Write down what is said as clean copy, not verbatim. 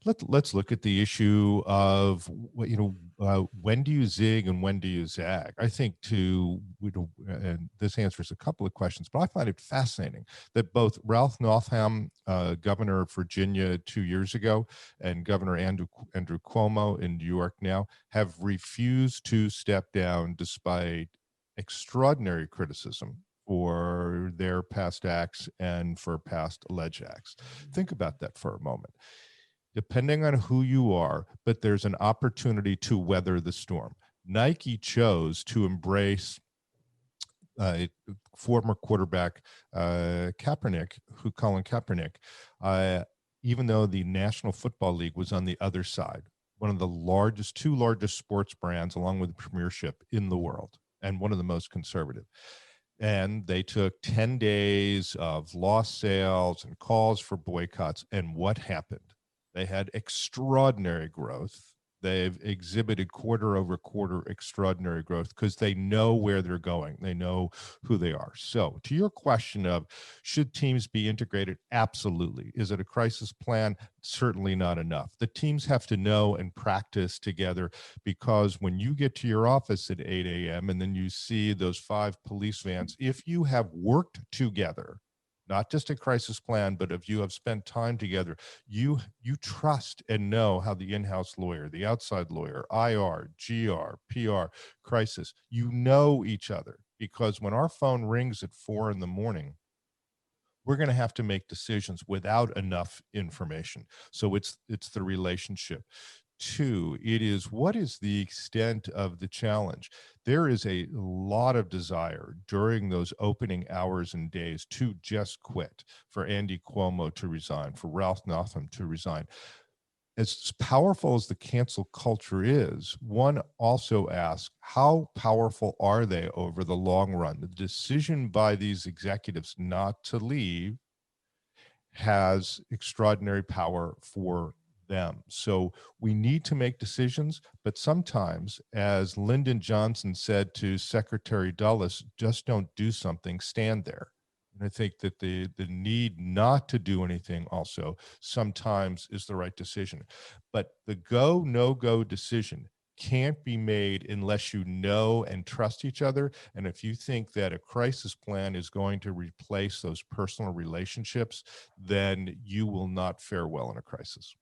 Let's look at the issue of when do you zig and when do you zag? I think and this answers a couple of questions, but I find it fascinating that both Ralph Northam, governor of Virginia 2 years ago, and Governor Andrew Cuomo in New York now have refused to step down despite extraordinary criticism for their past acts and for past alleged acts. Think about that for a moment. Depending on who you are, but there's an opportunity to weather the storm. Nike chose to embrace uh, former quarterback Colin Kaepernick, uh, even though the National Football League was on the other side, one of the two largest sports brands, along with Premiership in the world, and one of the most conservative. And they took 10 days of lost sales and calls for boycotts. And what happened? They had extraordinary growth. They've exhibited quarter over quarter extraordinary growth because they know where they're going. They know who they are. So, to your question of should teams be integrated? Absolutely. Is it a crisis plan? Certainly not enough. The teams have to know and practice together, because when you get to your office at 8 a.m. and then you see those 5 police vans, if you have worked together, not just a crisis plan, but if you have spent time together, you trust and know how the in-house lawyer, the outside lawyer, IR, GR, PR, crisis, you know each other. Because when our phone rings at 4 in the morning, we're going to have to make decisions without enough information. So it's the relationship. Two, it is what is the extent of the challenge? There is a lot of desire during those opening hours and days to just quit, for Andy Cuomo to resign, for Ralph Northam to resign. As powerful as the cancel culture is, one also asks, how powerful are they over the long run? The decision by these executives not to leave has extraordinary power for them. So we need to make decisions, but sometimes, as Lyndon Johnson said to Secretary Dulles, just don't do something, stand there. And I think that the need not to do anything also sometimes is the right decision. But the go, no go decision can't be made unless you know and trust each other. And if you think that a crisis plan is going to replace those personal relationships, then you will not fare well in a crisis.